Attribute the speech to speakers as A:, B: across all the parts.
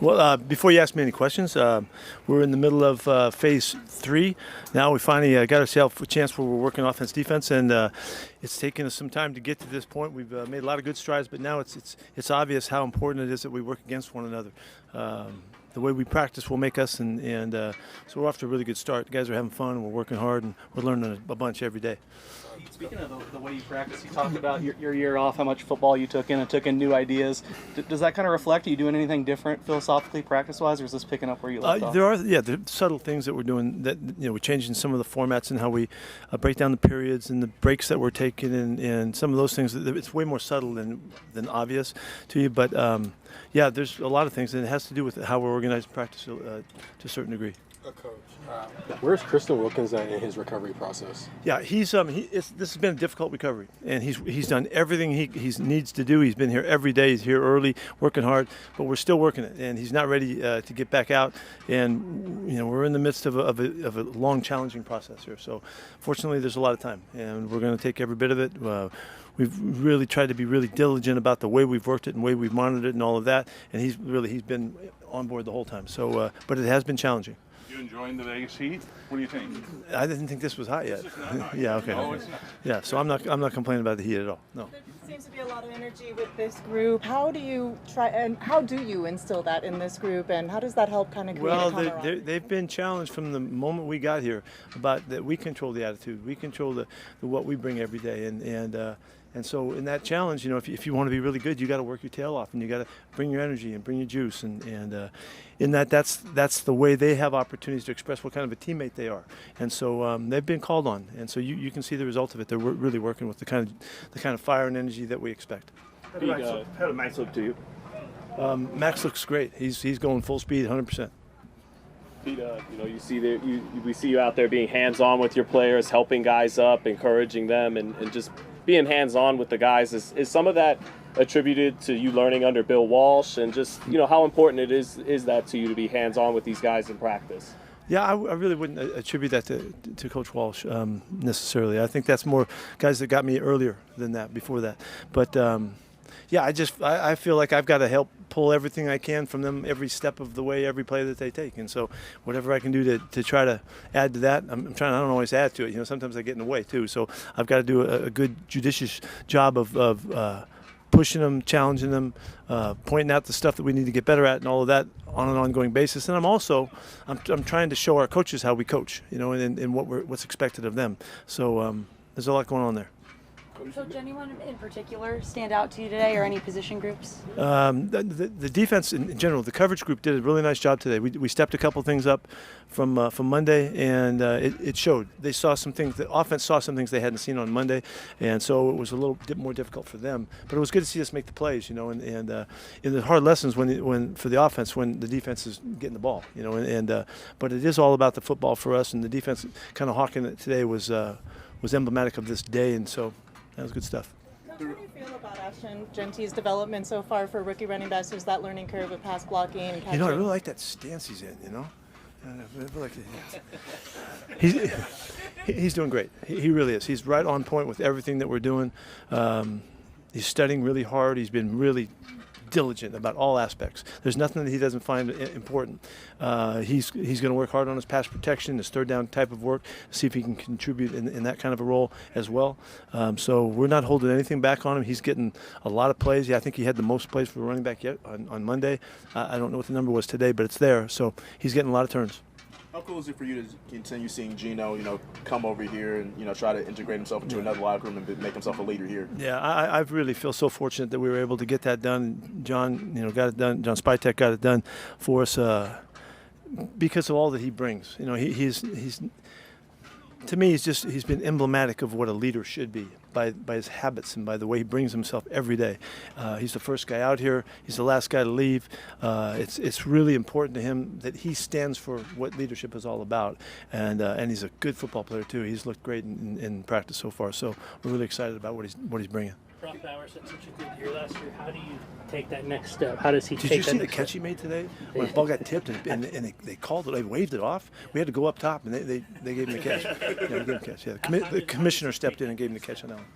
A: Well, before you ask me any questions, we're in the middle of phase 3. Now we finally got ourselves a chance where we're working offense, defense, and it's taken us some time to get to this point. We've made a lot of good strides, but now it's obvious how important it is that we work against one another. The way we practice will make us, and so we're off to a really good start. The guys are having fun, and we're working hard, and we're learning a bunch every day.
B: Speaking of the way you practice, you talked about your year off, how much football you took in and took in new ideas. Does that kind of reflect? Are you doing anything different philosophically, practice-wise, or is this picking up where you left off?
A: There are subtle things that we're doing. That we're changing some of the formats and how we break down the periods and the breaks that we're taking, and some of those things. It's way more subtle than obvious to you, but there's a lot of things, and it has to do with how we're organizing practice to a certain degree.
C: Coach, where's Christian Wilkins in his recovery process?
A: Yeah, this has been a difficult recovery, and he's done everything he needs to do. He's been here every day. He's here early, working hard, but we're still working it, and he's not ready to get back out. And we're in the midst of a long, challenging process here. So, fortunately, there's a lot of time, and we're going to take every bit of it. We've really tried to be really diligent about the way we've worked it and the way we've monitored it and all of that. And he's been on board the whole time. So, but it has been challenging.
D: You enjoying the Vegas heat? What do you think?
A: I didn't think this was hot yet. Yeah, okay.
D: No, it's not.
A: Yeah, so I'm not complaining about the heat at all. No.
E: There seems to be a lot of energy with this group. How do you instill that in this group, and how does that help kind of create a camaraderie?
A: They've been challenged from the moment we got here about that we control the attitude, we control the what we bring every day, and so in that challenge, if you want to be really good, you got to work your tail off, and you got to bring your energy and bring your juice, and in that's the way they have opportunities to express what kind of a teammate they are, and so they've been called on, and so you can see the result of it. They're really working with the kind of fire and energy that we expect.
F: How did Maxx look to you?
A: Max looks great. He's going full speed, 100%.
F: Pete, we see you out there being hands-on with your players, helping guys up, encouraging them, and just being hands-on with the guys. Is some of that attributed to you learning under Bill Walsh, and just how important it is that to you to be hands-on with these guys in practice?
A: Yeah, I really wouldn't attribute that to Coach Walsh necessarily. I think that's more guys that got me earlier than that, before that. But I feel like I've got to help pull everything I can from them every step of the way, every play that they take. And so whatever I can do to try to add to that, I'm trying. I don't always add to it. Sometimes I get in the way too. So I've got to do a good judicious job of pushing them, challenging them, pointing out the stuff that we need to get better at, and all of that on an ongoing basis. And I'm trying to show our coaches how we coach, and what's expected of them. So there's a lot going on there.
G: Coach, anyone in particular stand out to you today, or any position groups?
A: The defense in general, the coverage group did a really nice job today. We stepped a couple things up from Monday, and it showed. They saw some things. The offense saw some things they hadn't seen on Monday, and so it was a little bit more difficult for them. But it was good to see us make the plays, and in the hard lessons when for the offense when the defense is getting the ball, but it is all about the football for us, and the defense kind of hawking it today was emblematic of this day, and so. That was good stuff.
E: Coach, how do you feel about Ashton Gentie's development so far for rookie running backs? There's that learning curve with pass blocking and catching.
A: I really like that stance he's in, He's doing great. He really is. He's right on point with everything that we're doing. He's studying really hard. He's been really diligent about all aspects. There's nothing that he doesn't find important. He's going to work hard on his pass protection, his third down type of work, see if he can contribute in that kind of a role as well. So we're not holding anything back on him. He's getting a lot of plays. Yeah, I think he had the most plays for a running back yet on Monday. I don't know what the number was today, but it's there. So he's getting a lot of turns.
H: How cool is it for you to continue seeing Geno, come over here and, try to integrate himself into another locker room and make himself a leader here?
A: Yeah, I really feel so fortunate that we were able to get that done. John, got it done. John Spytek got it done for us because of all that he brings. He's to me, he's been emblematic of what a leader should be by his habits and by the way he brings himself every day. He's the first guy out here. He's the last guy to leave. It's really important to him that he stands for what leadership is all about. And he's a good football player too. He's looked great in practice so far. So we're really excited about what he's bringing.
I: Brock Bowers had such a good year last year. How do you take that next step? How does he take that?
A: Did you see the
I: next
A: catch
I: step?
A: he made today? When the ball got tipped and they called it, they waved it off. We had to go up top and they gave him the catch. Yeah, they gave him the catch. Yeah, the commissioner stepped in and gave him the catch on that one.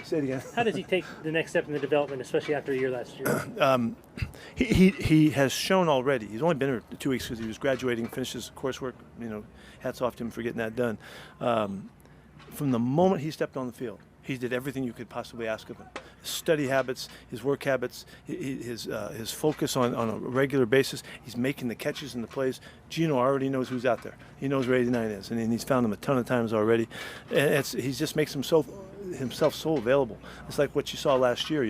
A: Say it again.
I: How does he take the next step in the development, especially after a year last year?
A: He has shown already. He's only been here 2 weeks because he was graduating, finished his coursework. Hats off to him for getting that done. From the moment he stepped on the field, he did everything you could possibly ask of him. His study habits, his work habits, his focus on a regular basis. He's making the catches and the plays. Gino already knows who's out there. He knows where 89 is, and he's found him a ton of times already. And he just makes himself so available. It's like what you saw last year.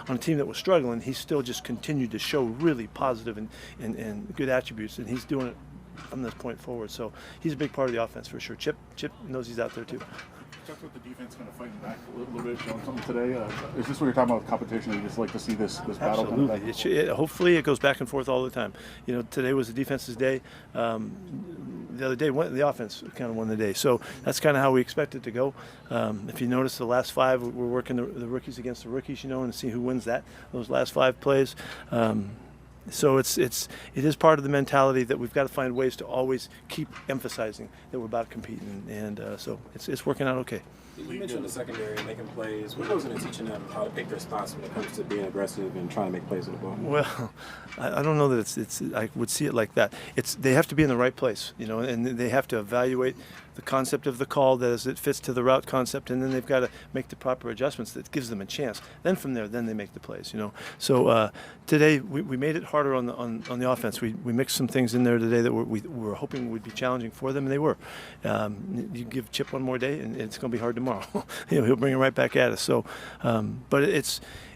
A: On a team that was struggling, he still just continued to show really positive and good attributes, and he's doing it from this point forward. So he's a big part of the offense for sure. Chip knows he's out there too.
D: Talked about the defense kind of fighting back a little bit, showing something today. Is this what you're talking about with competition? You just like to see this battle?
A: Absolutely.
D: Kind of
A: Hopefully it goes back and forth all the time. Today was the defense's day. The other day, the offense kind of won the day. So that's kind of how we expect it to go. If you notice, the last 5, we're working the rookies against the rookies, and see who wins those last 5 plays. So it is part of the mentality that we've got to find ways to always keep emphasizing that we're about competing, and so it's working out okay.
C: You mentioned the secondary making plays. What goes into teaching them how to pick their spots when it comes to being aggressive and trying to make plays with the ball?
A: Well, I don't know that it's I would see it like that. They have to be in the right place, and they have to evaluate the concept of the call as it fits to the route concept, and then they've got to make the proper adjustments that gives them a chance. Then from there, they make the plays, So today we made it harder on the offense. We mixed some things in there today that we were hoping would be challenging for them, and they were. You give Chip one more day, and it's going to be hard tomorrow. He'll bring it right back at us. So, but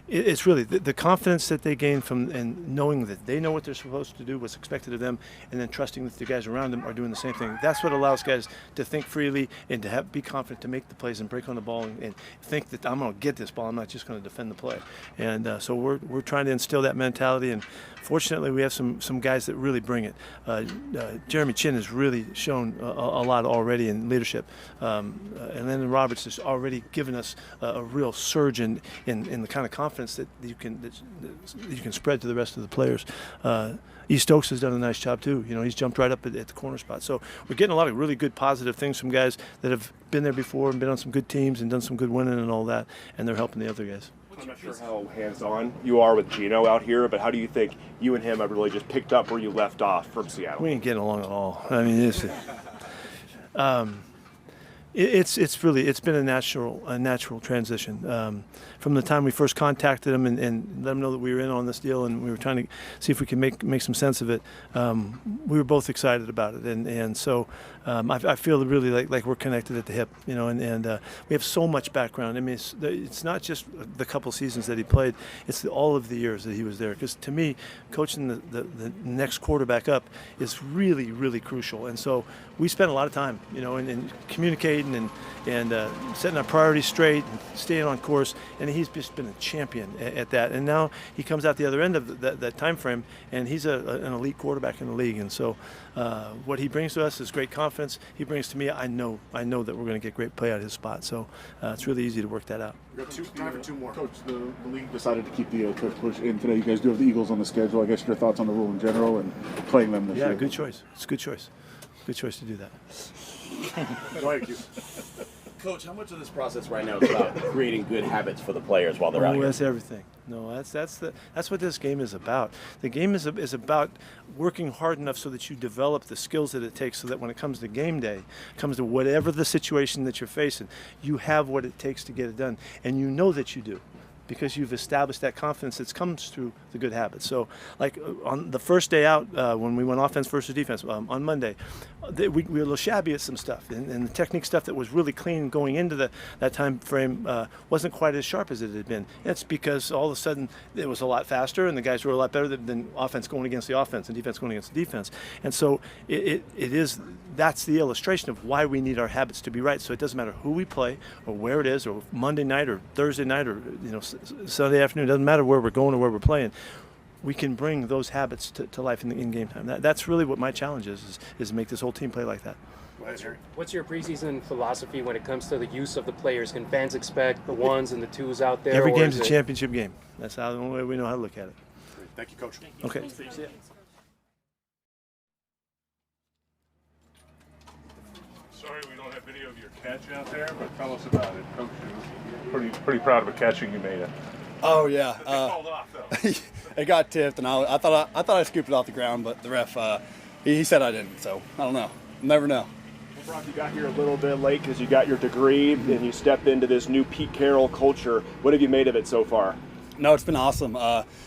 A: it's really the confidence that they gain from and knowing that they know what they're supposed to do, what's expected of them, and then trusting that the guys around them are doing the same thing. That's what allows guys to think freely and to be confident to make the plays and break on the ball and think that I'm going to get this ball. I'm not just going to defend the play. And so we're trying to instill that mentality. And fortunately, we have some guys that really bring it. Jeremy Chin has really shown a lot already in leadership, and then Roberts has already given us a real surge in the kind of confidence that you can spread to the rest of the players. East Oaks has done a nice job too. He's jumped right up at the corner spot. So we're getting a lot of really good positive things from guys that have been there before and been on some good teams and done some good winning and all that, and they're helping the other guys.
J: I'm not sure how hands-on you are with Gino out here, but how do you think you and him have really just picked up where you left off from Seattle?
A: We ain't getting along at all. I mean, it's been a natural transition. From the time we first contacted him and let him know that we were in on this deal and we were trying to see if we could make some sense of it, we were both excited about it, and so I feel really like we're connected at the hip, and we have so much background. I mean, it's not just the couple seasons that he played; it's all of the years that he was there. Because to me, coaching the next quarterback up is really, really crucial, and so we spent a lot of time, in communicating and setting our priorities straight and staying on course. And he's just been a champion at that. And now he comes out the other end of that time frame, and he's an elite quarterback in the league. And so what he brings to us is great confidence. He brings to me, I know that we're going to get great play out of his spot. So it's really easy to work that out.
H: We've got time for 2 more.
D: Coach, the league decided to keep the coach push in today. You guys do have the Eagles on the schedule. I guess your thoughts on the rule in general and playing them this year?
A: Yeah, good choice. It's a good choice. Good choice to do that.
D: Thank you.
K: Coach, how much of this process right now is about creating good habits for the players while they're out here?
A: That's everything. No, that's what this game is about. The game is about working hard enough so that you develop the skills that it takes, so that when it comes to game day, comes to whatever the situation that you're facing, you have what it takes to get it done, and you know that you do, because you've established that confidence that comes through the good habits. So, like on the first day out, when we went offense versus defense on Monday, we were a little shabby at some stuff, and the technique stuff that was really clean going into that time frame wasn't quite as sharp as it had been. It's because all of a sudden it was a lot faster, and the guys were a lot better than offense going against the offense and defense going against the defense. And so that's the illustration of why we need our habits to be right. So it doesn't matter who we play or where it is, or Monday night or Thursday night or Sunday afternoon. It doesn't matter where we're going or where we're playing. We can bring those habits to life in game time. That's really what my challenge is to make this whole team play like that.
L: What's your preseason philosophy when it comes to the use of the players? Can fans expect the ones and the twos out there?
A: Every game's a championship game. That's the only way we know how to look at it.
D: Thank you, Coach.
A: Okay.
M: Sorry we don't have video of your catch out there, but tell us about it. Coach was pretty proud of a catching you made.
N: Oh yeah.
M: It called off though.
N: It got tipped, and I thought I scooped it off the ground, but the ref he said I didn't. So I don't know. Never know.
J: Well, Brock, you got here a little bit late because you got your degree and you stepped into this new Pete Carroll culture. What have you made of it so far?
N: No, it's been awesome.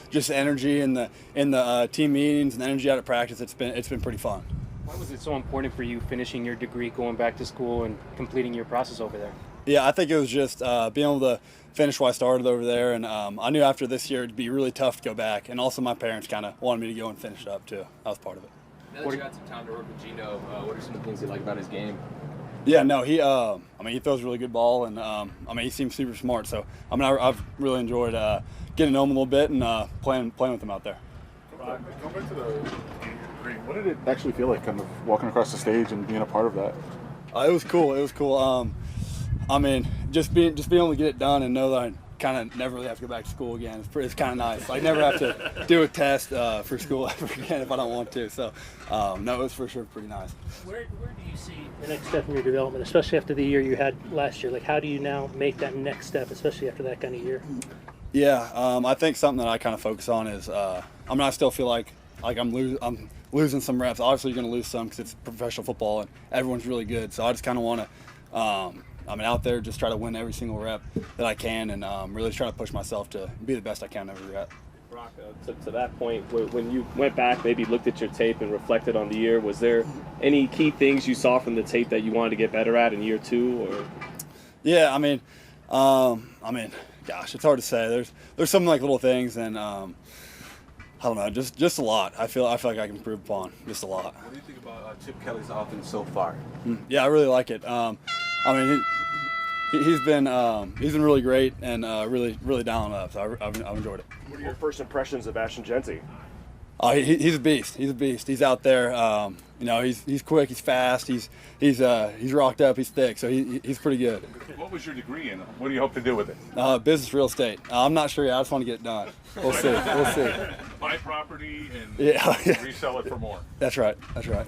N: Just the energy in the team meetings and the energy out of practice. It's been pretty fun.
L: Why was it so important for you finishing your degree, going back to school, and completing your process over there?
N: Yeah, I think it was just being able to finish what I started over there, and I knew after this year it'd be really tough to go back. And also my parents kind of wanted me to go and finish it up too. I was part of it.
O: Now that you got some time to work with Gino, what are some of the things you like about his game?
N: Yeah, no, he throws a really good ball, and he seems super smart. So I've really enjoyed getting to know him a little bit and playing with him out there.
D: Going back to the degree, what did it actually feel like, kind of walking across the stage and being a part of that?
N: It was cool. It was cool. Just being able to get it done and know that I kind of never really have to go back to school again. It's kind of nice. I never have to do a test for school ever again if I don't want to. So, no, it was for sure pretty nice.
I: Where do you see the next step in your development, especially after the year you had last year? Like, how do you now make that next step, especially after that kind of year?
N: Yeah, I think something that I kind of focus on is, I still feel like I'm losing some reps. Obviously, you're going to lose some because it's professional football and everyone's really good. So I just kind of want to, out there just try to win every single rep that I can and really try to push myself to be the best I can every rep.
F: Brock, to that point, when you went back, maybe looked at your tape and reflected on the year, was there any key things you saw from the tape that you wanted to get better at in year two? Or?
N: Yeah, gosh, it's hard to say. There's some like little things, and I don't know, just a lot. I feel like I can improve upon just a lot.
K: What do you think about Chip Kelly's offense so far?
N: Yeah, I really like it. He's been really great and really dialing up. So I've enjoyed it.
J: What are your first impressions of Ashton Jency?
N: He's a beast. He's a beast. He's out there. He's quick. He's fast. He's rocked up. He's thick. So he's pretty good.
M: What was your degree in? What do you hope to do with it?
N: Business real estate. I'm not sure yet. I just want to get it done. We'll see.
M: Buy property and
N: yeah.
M: resell it for more.
N: That's right.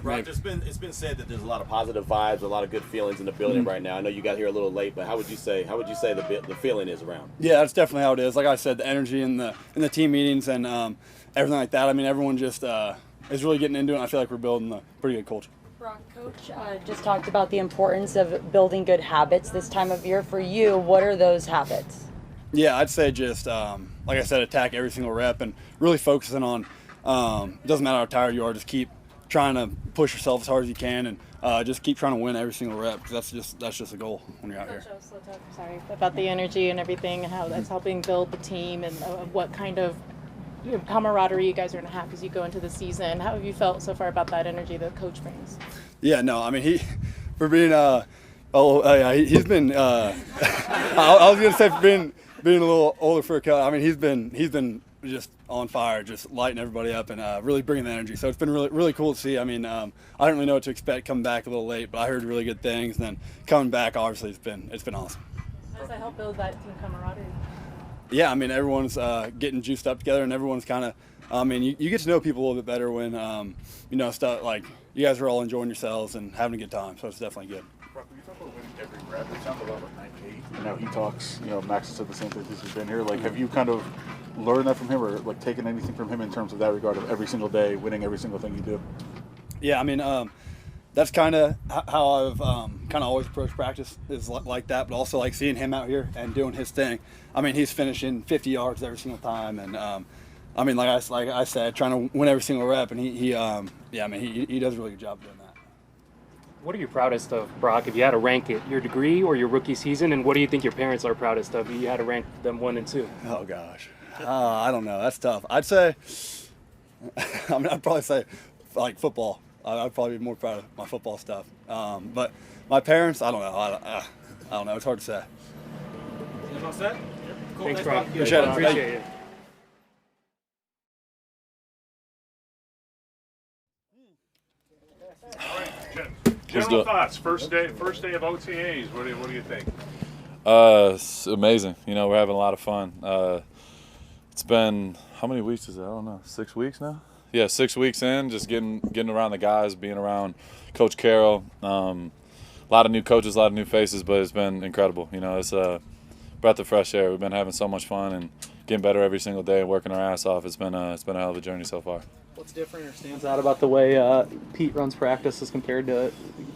K: Brock, it's been said that there's a lot of positive vibes, a lot of good feelings in the building right now. I know you got here a little late, but how would you say the feeling is around?
N: Yeah, that's definitely how it is. Like I said, the energy in the team meetings and everything like that. Everyone just is really getting into it. And I feel like we're building a pretty good culture.
G: Brock, Coach just talked about the importance of building good habits this time of year. For you, what are those habits?
N: Yeah, I'd say just, like I said, attack every single rep and really focusing on, it doesn't matter how tired you are, just keep trying to push yourself as hard as you can and just keep trying to win every single rep because that's just a goal when you're out here.
E: Sorry, about the energy and everything and how that's helping build the team and what kind of camaraderie you guys are going to have as you go into the season. How have you felt so far about that energy that Coach brings?
N: Yeah, no, he's been, I was going to say for being a little older for a coach, he's been just on fire, just lighting everybody up and really bringing the energy. So it's been really cool to see. I didn't really know what to expect coming back a little late, but I heard really good things. And then coming back, obviously, it's been awesome.
E: How does that help build that team camaraderie?
N: Yeah, everyone's getting juiced up together, and everyone's kind of, you get to know people a little bit better when, stuff like you guys are all enjoying yourselves and having a good time. So it's definitely good.
M: Brock, when you talk about winning every rep, it sounds a lot like 98.
D: And now he talks, Max has said the same thing since he's been here. Like, have you kind of learned that from him or like taken anything from him in terms of that regard of every single day, winning every single thing you do?
N: Yeah, that's kind of how I've kind of always approached practice is like that, but also like seeing him out here and doing his thing. He's finishing 50 yards every single time, and like I said, trying to win every single rep, and he does a really good job doing that.
L: What are you proudest of, Brock, if you had to rank it, your degree or your rookie season, and what do you think your parents are proudest of if you had to rank them 1 and 2?
N: Oh gosh, I don't know. That's tough. I'd say, I'd probably say like football. I'd probably be more proud of my football stuff. But my parents, I don't know. I don't know. It's hard to say.
K: All set? Cool.
L: Thanks, Brock.
N: Appreciate it.
L: Appreciate it.
M: General thoughts. First day of OTAs. What do you think?
P: It's amazing. We're having a lot of fun. It's been, how many weeks is it? I don't know. 6 weeks now? Yeah, 6 weeks in, just getting around the guys, being around Coach Carroll. a lot of new coaches, a lot of new faces, but it's been incredible. You know, it's a breath of fresh air. We've been having so much fun and getting better every single day and working our ass off. It's been a hell of a journey so far.
B: What's different or stands out about the way Pete runs practice as compared to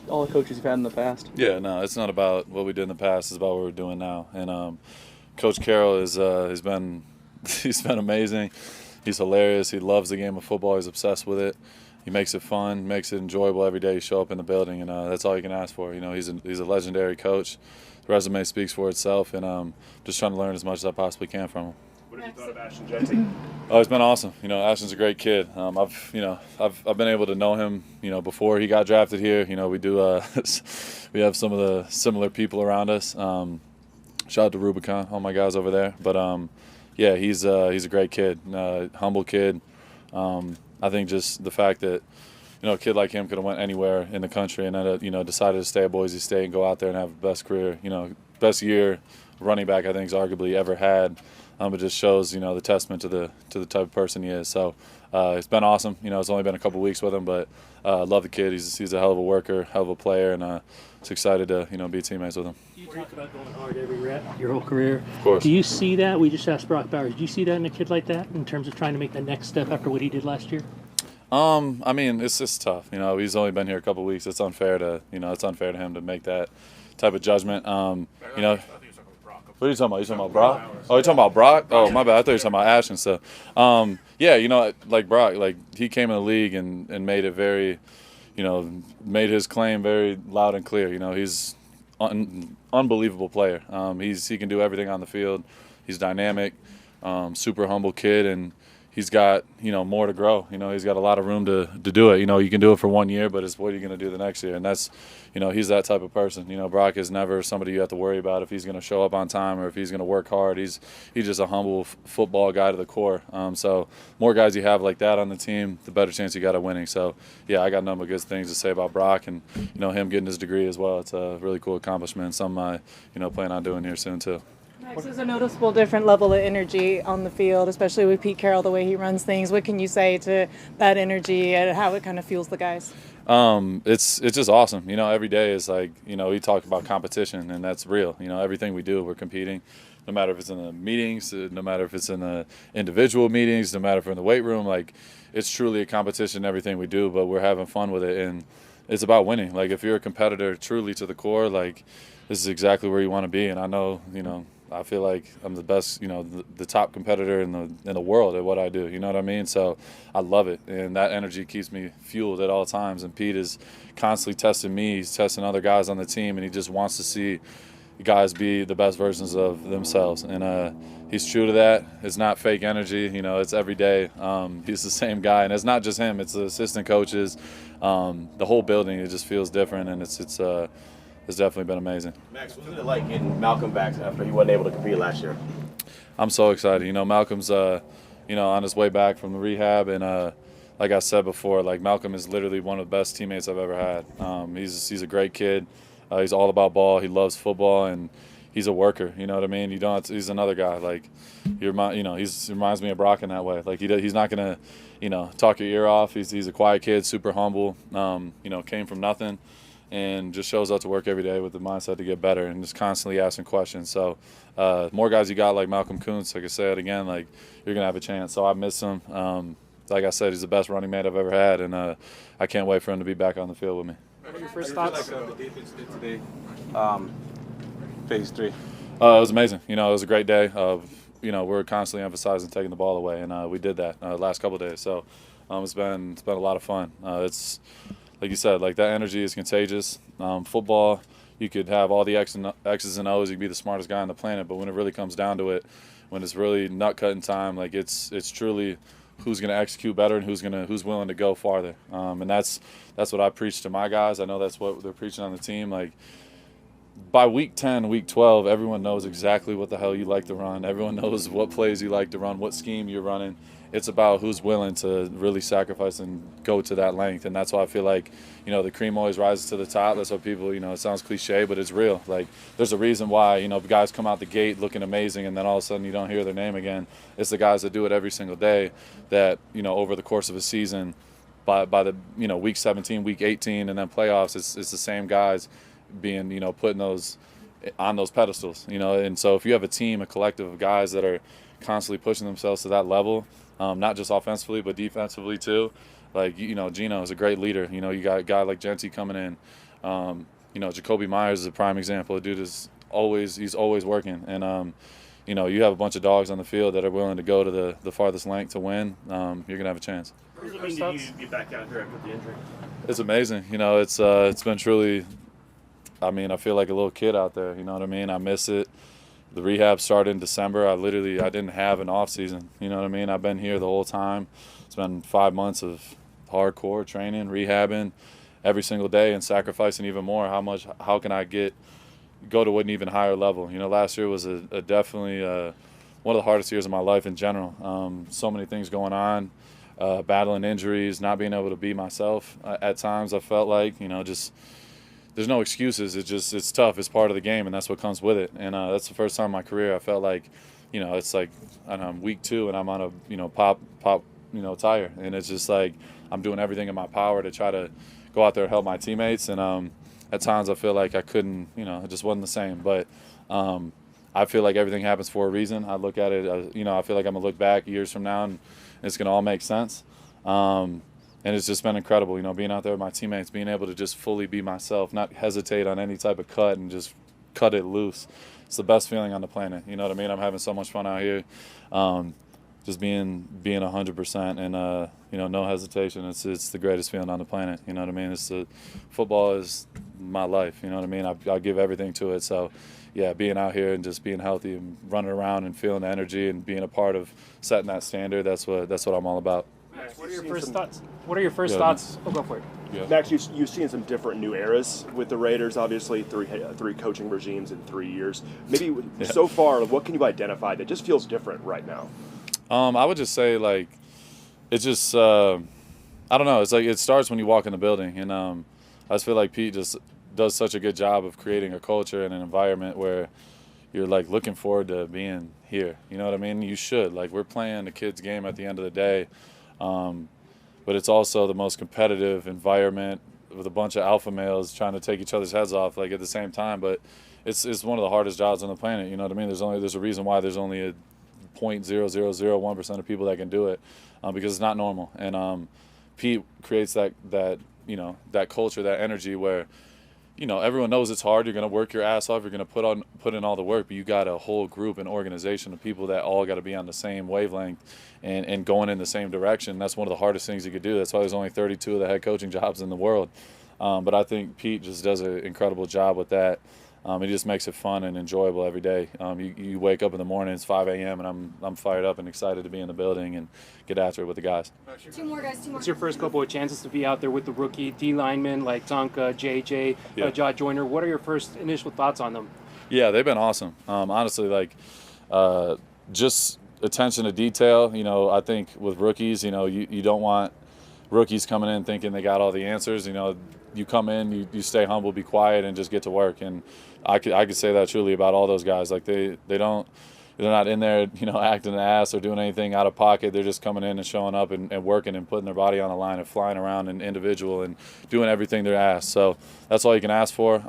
B: all the coaches you've had in the past?
P: Yeah, no, it's not about what we did in the past. It's about what we're doing now. And Coach Carroll has been amazing. He's hilarious. He loves the game of football. He's obsessed with it. He makes it fun, makes it enjoyable every day you show up in the building, and that's all you can ask for. You know, he's a legendary coach. His resume speaks for itself, and just trying to learn as much as I possibly can from him.
J: What have you thought of Ashton Jeanty?
P: Oh, it's been awesome. You know, Ashton's a great kid. I've been able to know him, you know, before he got drafted here. You know, we we have some of the similar people around us. Shout out to Rubicon, all my guys over there. But yeah, he's a great kid, humble kid. I think just the fact that, you know, a kid like him could have went anywhere in the country and ended, you know, decided to stay at Boise State and go out there and have the best career, you know, best year running back I think he's arguably ever had. It just shows, you know, the testament to the type of person he is. So it's been awesome. You know, it's only been a couple weeks with him, but love the kid. He's a hell of a worker, hell of a player, and just excited to, you know, be teammates with him.
I: You talk about going hard every rep your whole career.
P: Of course.
I: Do you see that? We just asked Brock Bowers. Do you see that in a kid like that in terms of trying to make the next step after what he did last year?
P: I mean, it's just tough. You know, he's only been here a couple weeks. It's unfair to him to make that type of judgment. You know. What are you talking about? You talking about Brock? Oh, you talking about Brock? Oh, my bad. I thought you were talking about Ashton stuff. Yeah, you know, like Brock, like he came in the league and made it very, you know, made his claim very loud and clear. You know, he's unbelievable player. He can do everything on the field. He's dynamic, super humble kid, and he's got, you know, more to grow. You know, he's got a lot of room to do it. You know, you can do it for 1 year, but it's what are you going to do the next year? And that's, you know, he's that type of person. You know, Brock is never somebody you have to worry about if he's going to show up on time or if he's going to work hard. He's just a humble football guy to the core. So more guys you have like that on the team, the better chance you got of winning. So, yeah, I got nothing but good things to say about Brock and, you know, him getting his degree as well. It's a really cool accomplishment, something I, you know, plan on doing here soon too.
E: Maxx, there's a noticeable different level of energy on the field, especially with Pete Carroll, the way he runs things. What can you say to that energy and how it kind of fuels the guys?
P: It's just awesome. You know, every day is like, you know, we talk about competition, and that's real. You know, everything we do, we're competing. No matter if it's in the meetings, no matter if it's in the individual meetings, no matter if we're in the weight room, like it's truly a competition in everything we do, but we're having fun with it, and it's about winning. Like if you're a competitor truly to the core, like this is exactly where you want to be. And I know, you know, I feel like I'm the best, you know, the top competitor in the world at what I do. You know what I mean? So I love it, and that energy keeps me fueled at all times. And Pete is constantly testing me. He's testing other guys on the team, and he just wants to see guys be the best versions of themselves. And he's true to that. It's not fake energy. You know, it's every day. He's the same guy, and it's not just him. It's the assistant coaches, the whole building. It just feels different, and it's definitely been amazing.
K: Maxx, what was it like getting Malcolm back after he wasn't able to compete last year?
P: I'm so excited. You know, Malcolm's, you know, on his way back from the rehab, and like I said before, like Malcolm is literally one of the best teammates I've ever had. He's a great kid. He's all about ball. He loves football, and he's a worker. You know what I mean? He's another guy. Like he reminds me of Brock in that way. Like he's not gonna, you know, talk your ear off. He's a quiet kid, super humble. You know, came from nothing, and just shows up to work every day with the mindset to get better and just constantly asking questions. So more guys you got like Malcolm Koonce, like I said again, like you're going to have a chance. So I miss him. Like I said, he's the best running mate I've ever had, and I can't wait for him to be back on the field with me.
B: What are your first thoughts?
C: The defense did today, phase 3.
P: It was amazing. You know, it was a great day. You know, we're constantly emphasizing taking the ball away, and we did that last couple of days. So it's been a lot of fun. It's like you said, like that energy is contagious. Football, you could have all the X's and O's. You could be the smartest guy on the planet, but when it really comes down to it, when it's really nut cutting time, like it's truly who's going to execute better and who's willing to go farther. And that's what I preach to my guys. I know that's what they're preaching on the team. Like by week 10, week 12, everyone knows exactly what the hell you like to run. Everyone knows what plays you like to run, what scheme you're running. It's about who's willing to really sacrifice and go to that length. And that's why I feel like, you know, the cream always rises to the top. That's what people, you know, it sounds cliche, but it's real. Like there's a reason why, you know, guys come out the gate looking amazing and then all of a sudden you don't hear their name again. It's the guys that do it every single day that, you know, over the course of a season, by the, you know, week 17, week 18, and then playoffs, it's the same guys being putting those on those pedestals, and so if you have a team, a collective of guys that are constantly pushing themselves to that level, not just offensively but defensively too, like Gino is a great leader. You got a guy like Genty coming in. Jacoby Myers is a prime example. The dude he's always working, and you have a bunch of dogs on the field that are willing to go to the farthest length to win. You're gonna have a chance.
F: What does it mean to you get back out here after the injury?
P: It's amazing. It's been truly. I feel like a little kid out there. You know what I mean? I miss it. The rehab started in December. I didn't have an off season. You know what I mean? I've been here the whole time. It's been 5 months of hardcore training, rehabbing every single day, and sacrificing even more. How can I go to an even higher level? Last year was definitely one of the hardest years of my life in general. So many things going on, battling injuries, not being able to be myself. At times I felt like, just there's no excuses. It's tough. It's part of the game, and that's what comes with it. And that's the first time in my career I felt like, it's like I'm week 2 and I'm on a pop tire, and it's just like I'm doing everything in my power to try to go out there and help my teammates. And at times I feel like I couldn't, it just wasn't the same. But I feel like everything happens for a reason. I look at it, I feel like I'm gonna look back years from now and it's gonna all make sense. And it's just been incredible, being out there with my teammates, being able to just fully be myself, not hesitate on any type of cut, and just cut it loose. It's the best feeling on the planet. You know what I mean? I'm having so much fun out here. Just being 100% and no hesitation. It's the greatest feeling on the planet. You know what I mean? Football is my life. You know what I mean? I give everything to it. So yeah, being out here and just being healthy and running around and feeling the energy and being a part of setting that standard, that's what I'm all about.
L: Max, what are your first thoughts? What are your first thoughts? Oh, go for it.
J: Yeah. Max, you've seen some different new eras with the Raiders. Obviously, three coaching regimes in 3 years. Maybe so far, what can you identify that just feels different right now?
P: I would just say, like, it's just I don't know. It's like it starts when you walk in the building, and I just feel like Pete just does such a good job of creating a culture and an environment where you're like looking forward to being here. You know what I mean? You should. Like, we're playing a kid's game at the end of the day. But it's also the most competitive environment with a bunch of alpha males trying to take each other's heads off, like, at the same time. But it's one of the hardest jobs on the planet. You know what I mean? There's a reason why there's only a 0.0001% of people that can do it, because it's not normal. And Pete creates that culture, that energy where everyone knows it's hard. You're going to work your ass off. You're going to put in all the work, but you got a whole group and organization of people that all got to be on the same wavelength and going in the same direction. That's one of the hardest things you could do. That's why there's only 32 of the head coaching jobs in the world. But I think Pete just does an incredible job with that. He just makes it fun and enjoyable every day. You wake up in the morning, it's 5 a.m., and I'm fired up and excited to be in the building and get after it with the guys.
Q: Two more guys.
L: It's your first couple of chances to be out there with the rookie D linemen like Tonka, JJ, Jod Joyner. What are your first initial thoughts on them?
P: Yeah, they've been awesome. Honestly, like, just attention to detail. I think with rookies, you don't want rookies coming in thinking they got all the answers. You come in, you stay humble, be quiet, and just get to work. And I could say that truly about all those guys. Like, they're not in there, acting an ass or doing anything out of pocket. They're just coming in and showing up and working and putting their body on the line and flying around and individual and doing everything they're asked. So that's all you can ask for.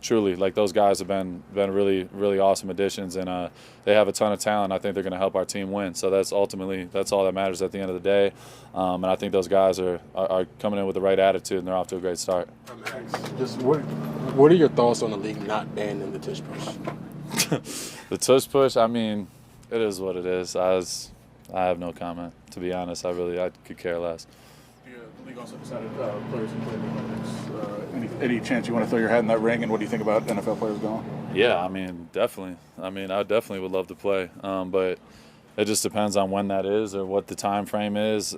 P: Truly, like, those guys have been really, really awesome additions, and they have a ton of talent. I think they're going to help our team win. So that's all that matters at the end of the day. And I think those guys are coming in with the right attitude, and they're off to a great start.
R: Just what are your thoughts on the league not banning the tush push?
P: The tush push, I mean, it is what it is. I have no comment, to be honest. I could care less.
D: Yeah, the league also decided players can play in the Olympics. Any chance you want to throw your hat in that ring, and what do you think about NFL players going?
P: Yeah, I mean, definitely. I definitely would love to play, but it just depends on when that is or what the time frame is.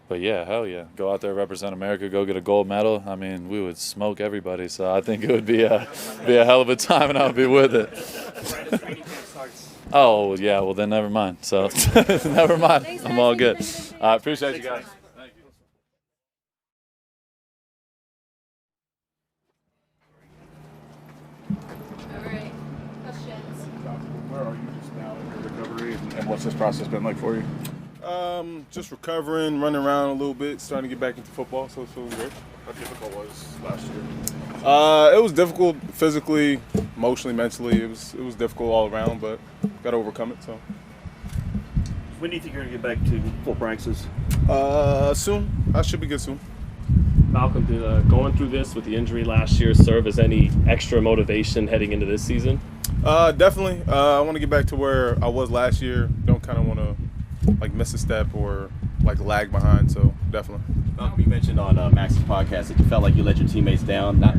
P: But yeah, hell yeah. Go out there, represent America, go get a gold medal. I mean, we would smoke everybody. So I think it would be a hell of a time, and I would be with it. Oh, yeah, well, then never mind. So never mind. I'm all good. I appreciate you guys. Thank you.
Q: All right. Questions?
D: Where are you just now in your recovery, and what's this process been like for you?
M: Just recovering, running around a little bit, starting to get back into football, so it's feeling great.
D: How difficult was last year?
S: It was difficult physically, emotionally, mentally. It was difficult all around, but got to overcome it. So.
J: When do you think you're going to get back to full practices?
S: Soon. I should be good soon.
F: Malcolm, did going through this with the injury last year serve as any extra motivation heading into this season?
S: Definitely. I want to get back to where I was last year. Don't kind of want to like miss a step or like lag behind. So definitely.
K: Malcolm, you mentioned on Max's podcast that you felt like you let your teammates down, not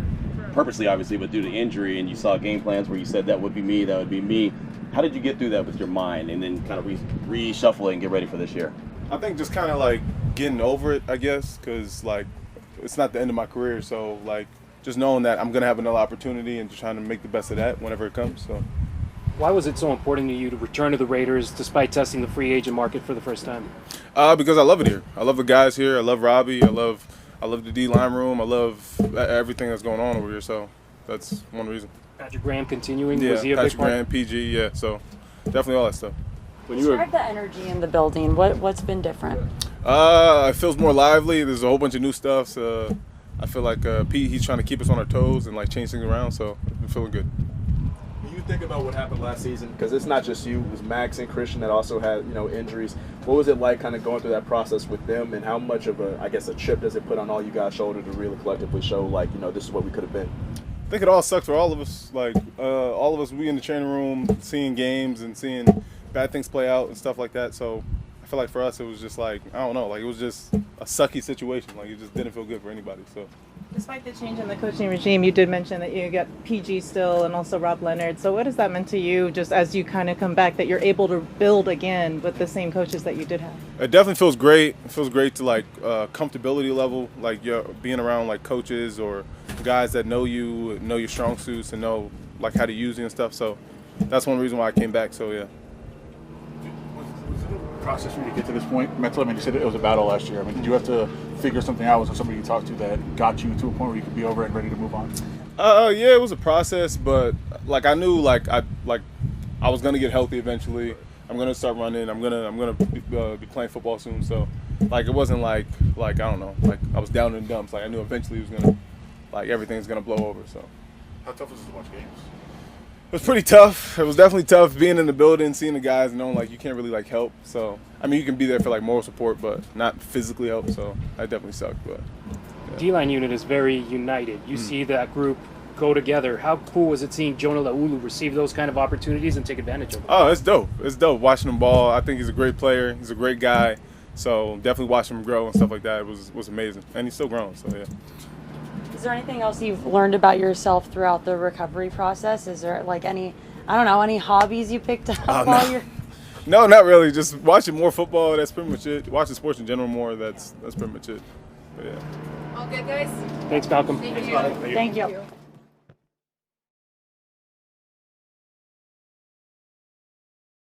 K: purposely obviously, but due to injury, and you saw game plans where you said that would be me, that would be me. How did you get through that with your mind and then kind of reshuffle it and get ready for this year?
S: I think just kind of like getting over it, I guess, because like it's not the end of my career. So like just knowing that I'm going to have another opportunity and just trying to make the best of that whenever it comes. So.
L: Why was it so important to you to return to the Raiders despite testing the free agent market for the first time?
S: Because I love it here. I love the guys here. I love Robbie. I love the D-line room. I love everything that's going on over here. So that's one reason.
L: Patrick Graham continuing?
S: Yeah,
L: was he a
S: Patrick
L: big part?
S: Graham, PG, yeah. So definitely all that stuff.
G: Describe the energy in the building. What's been different?
S: It feels more lively. There's a whole bunch of new stuff. So I feel like Pete, he's trying to keep us on our toes and like change things around. So I'm feeling good.
H: When you think about what happened last season, because it's not just you, it was Maxx and Christian that also had injuries. What was it like kind of going through that process with them, and how much of a chip does it put on all you guys' shoulder to really collectively show this is what we could have been?
S: I think it all sucks for all of us. Like all of us, we in the training room, seeing games and seeing bad things play out and stuff like that. So I feel like for us, it was just like, I don't know, like it was just a sucky situation. Like it just didn't feel good for anybody. So.
E: Despite the change in the coaching regime, you did mention that you got PG still and also Rob Leonard. So what has that meant to you just as you kind of come back, that you're able to build again with the same coaches that you did have?
S: It definitely feels great. It feels great to like comfortability level, like you're being around like coaches or guys that know you, know your strong suits and know like how to use you and stuff. So that's one reason why I came back. So yeah.
D: Process for you to get to this point mentally? I mean, you said it was a battle last year. I mean, did you have to figure something out? Was there somebody you talked to that got you to a point where you could be over and ready to move on?
S: Yeah, it was a process, but like I knew I was gonna get healthy eventually. I'm gonna start running. I'm gonna be playing football soon. So like it wasn't like I don't know, like I was down in the dumps. Like I knew eventually it was gonna everything's gonna blow over. So
D: how tough was it to watch games?
S: It was pretty tough. It was definitely tough being in the building, seeing the guys, knowing like you can't really like help. So I mean, you can be there for like moral support, but not physically help. So that definitely sucked. But yeah.
L: D-line unit is very united. You see that group go together. How cool was it seeing Jonah Laulu receive those kind of opportunities and take advantage of them?
S: Oh, it's dope. It's dope watching him ball. I think he's a great player. He's a great guy. So definitely watching him grow and stuff like that was amazing. And he's still growing. So yeah.
G: Is there anything else you've learned about yourself throughout the recovery process? Is there like any hobbies you picked up while you're...
S: No, not really. Just watching more football. That's pretty much it. Watching sports in general more. That's pretty much it. But yeah.
Q: All good, guys?
L: Thanks, Malcolm.
Q: Thank you.
G: Thank you.